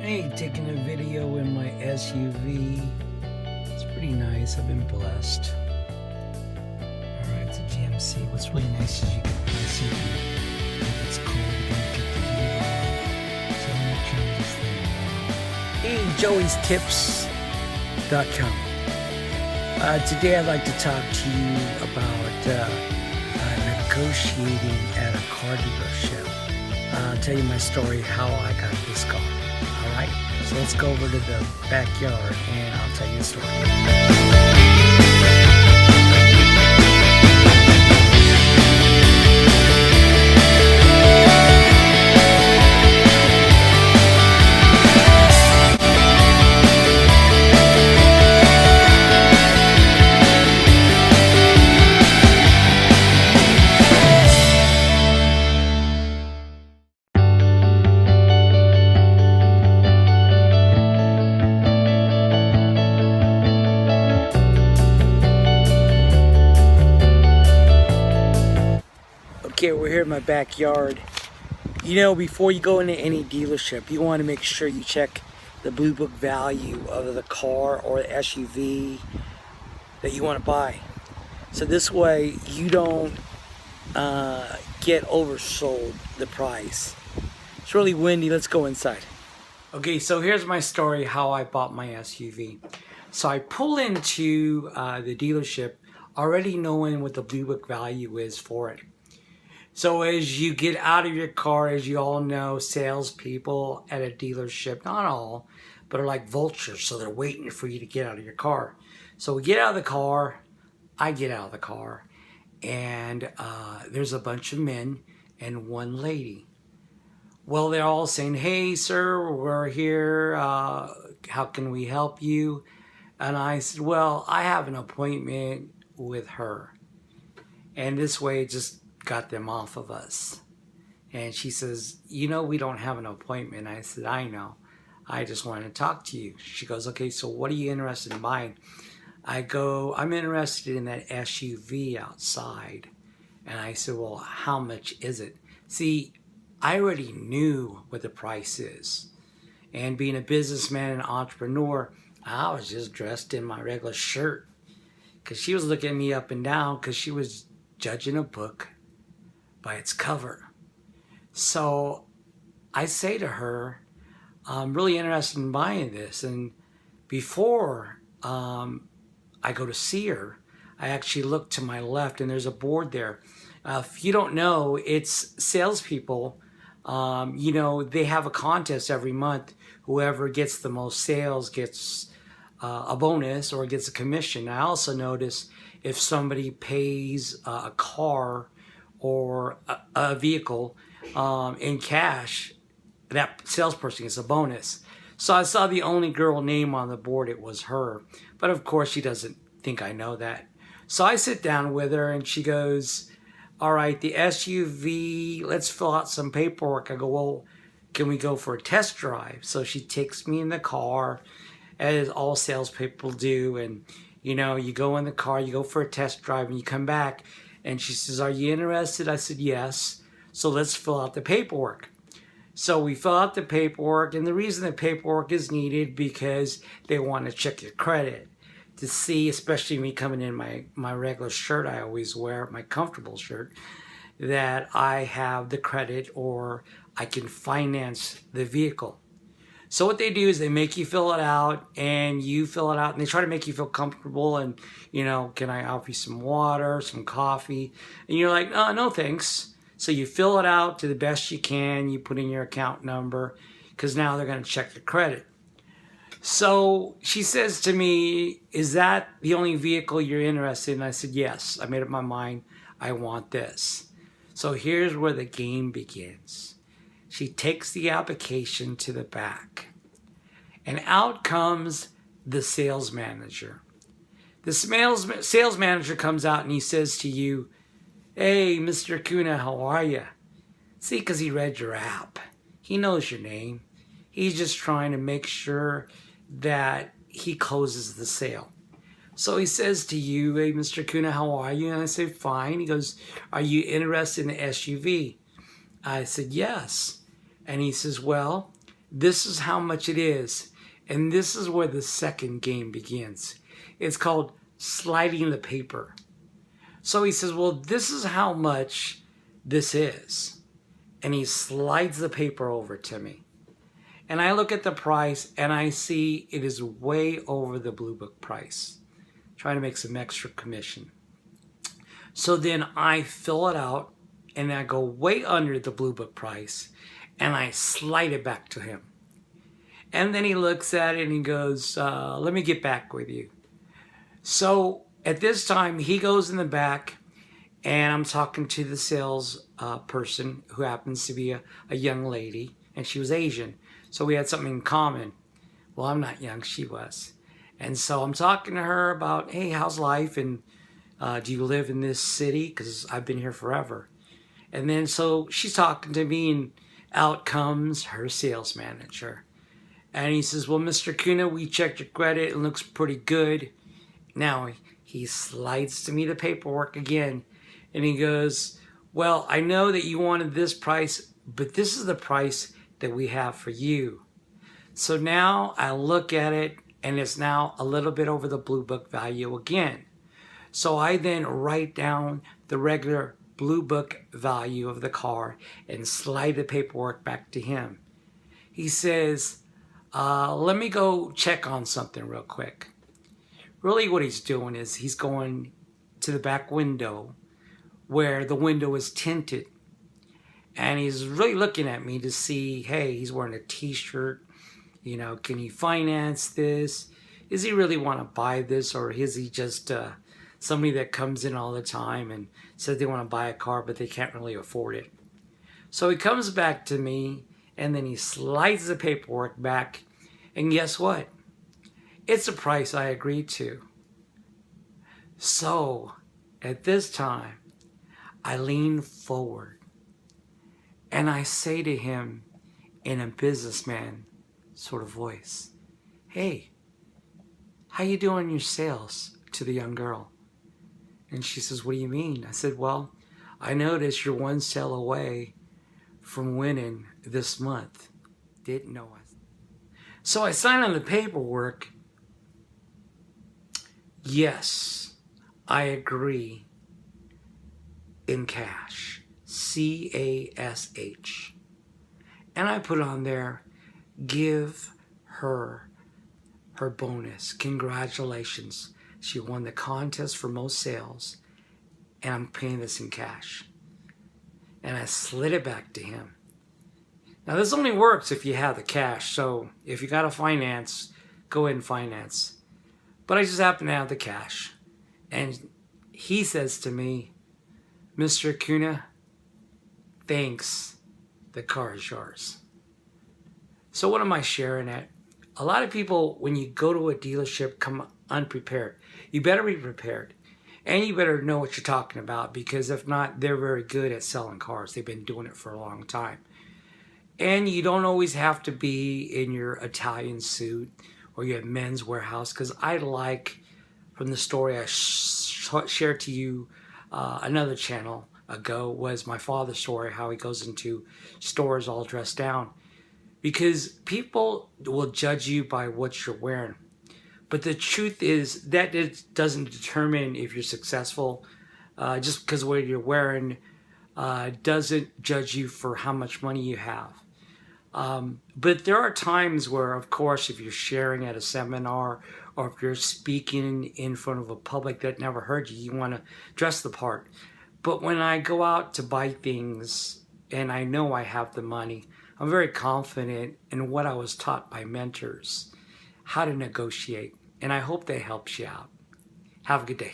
Hey, taking a video in my SUV. It's pretty nice. I've been blessed. Alright, it's a GMC. What's really nice is you can kind of see if it's cold, you can get the heat on. So I'm going to turn this thing on. Hey, joeystips.com. Today I'd like to talk to you about negotiating at a car dealership. I'll tell you my story, how I got this car. Alright, so let's go over to the backyard and I'll tell you the story. Okay, we're here in my backyard. You know, before you go into any dealership, you want to make sure you check the blue book value of the car or the SUV that you want to buy. So this way you don't get oversold the price. It's really windy. Let's go inside. Okay, so here's my story how I bought my SUV. So I pull into the dealership already knowing what the blue book value is for it. So as you get out of your car, as you all know, salespeople at a dealership, not all, but are like vultures. So they're waiting for you to get out of your car. So we get out of the car, I get out of the car, and there's a bunch of men and one lady. Well, they're all saying, "Hey, sir, we're here. How can we help you?" And I said, "Well, I have an appointment with her." And this way it just got them off of us. And she says, "You know, we don't have an appointment." I said, "I know. I just wanted to talk to you." She goes, "Okay, so what are you interested in buying?" I go, "I'm interested in that SUV outside." And I said, "Well, how much is it?" See, I already knew what the price is. And being a businessman and entrepreneur, I was just dressed in my regular shirt. Because she was looking at me up and down because she was judging a book by its cover. So I say to her, "I'm really interested in buying this." And before I go to see her, I actually look to my left and there's a board there. If you don't know, it's salespeople. You know, they have a contest every month. Whoever gets the most sales gets a bonus or gets a commission. I also notice if somebody pays a car or a vehicle in cash, that salesperson gets a bonus. So I saw the only girl name on the board, it was her. But of course she doesn't think I know that. So I sit down with her and she goes, "All right, the SUV, let's fill out some paperwork." I go, "Well, can we go for a test drive?" So she takes me in the car, as all salespeople do. And, you know, you go in the car, you go for a test drive and you come back. And she says, "Are you interested?" I said, "Yes." "So let's fill out the paperwork." So we fill out the paperwork. And the reason the paperwork is needed because they want to check your credit to see, especially me coming in my regular shirt I always wear, my comfortable shirt, that I have the credit or I can finance the vehicle. So what they do is they make you fill it out and you fill it out and they try to make you feel comfortable and, you know, "Can I offer you some water, some coffee?" And you're like, "Oh, no, thanks." So you fill it out to the best you can. You put in your account number because now they're going to check your credit. So she says to me, "Is that the only vehicle you're interested in?" I said, "Yes." I made up my mind. I want this. So here's where the game begins. She takes the application to the back. And out comes the sales manager. The sales manager comes out and he says to you, "Hey, Mr. Kuna, how are you?" See, because he read your app. He knows your name. He's just trying to make sure that he closes the sale. So he says to you, "Hey, Mr. Kuna, how are you?" And I say, "Fine." He goes, "Are you interested in the SUV?" I said, "Yes." And he says, "Well, This is how much it is. And this is where the second game begins. It's called sliding the paper. So he says, well, this is how much this is. And he slides the paper over to me. And I look at the price and I see it is way over the Blue Book price. Trying to make some extra commission. So then I fill it out and I go way under the Blue Book price and I slide it back to him. And then he looks at it and he goes, let me get back with you. So at this time, he goes in the back and I'm talking to the sales person who happens to be a young lady, and she was Asian. So we had something in common. Well, I'm not young, she was. And so I'm talking to her about, hey, how's life? And do you live in this city? Because I've been here forever. And then so she's talking to me, and out comes her sales manager. And he says, well, Mr. Kuna, we checked your credit. It looks pretty good. Now he slides to me the paperwork again. And he goes, well, I know that you wanted this price, but this is the price that we have for you. So now I look at it, and it's now a little bit over the Blue Book value again. So I then write down the regular Blue Book value of the car and slide the paperwork back to him. He says, let me go check on something real quick. Really what he's doing is he's going to the back window where the window is tinted. And he's really looking at me to see, hey, he's wearing a t-shirt. You know, can he finance this? Does he really want to buy this? Or is he just somebody that comes in all the time and says they want to buy a car, but they can't really afford it? So he comes back to me, and then he slides the paperwork back. And guess what? It's a price I agreed to. So at this time, I lean forward and I say to him in a businessman sort of voice, hey, how you doing your sales, to the young girl? And she says, what do you mean? I said, well, I noticed you're one sale away from winning this month. Didn't know it. So I signed on the paperwork. Yes, I agree. In cash. C-A-S-H. And I put on there, give her her bonus. Congratulations. She won the contest for most sales. And I'm paying this in cash. And I slid it back to him. Now this only works if you have the cash. So if you got to finance, go ahead and finance. But I just happen to have the cash. And he says to me, Mr. Kuna, thanks, the car is yours. So what am I sharing at? A lot of people, when you go to a dealership, come unprepared. You better be prepared. And you better know what you're talking about, because if not, they're very good at selling cars. They've been doing it for a long time. And you don't always have to be in your Italian suit or your Men's Warehouse, because I like, from the story I shared to you another channel ago, was my father's story, how he goes into stores all dressed down. Because people will judge you by what you're wearing. But the truth is that it doesn't determine if you're successful. Just because what you're wearing doesn't judge you for how much money you have. But there are times where, of course, if you're sharing at a seminar or if you're speaking in front of a public that never heard you, you want to dress the part. But when I go out to buy things and I know I have the money, I'm very confident in what I was taught by mentors, how to negotiate. And I hope that helps you out. Have a good day.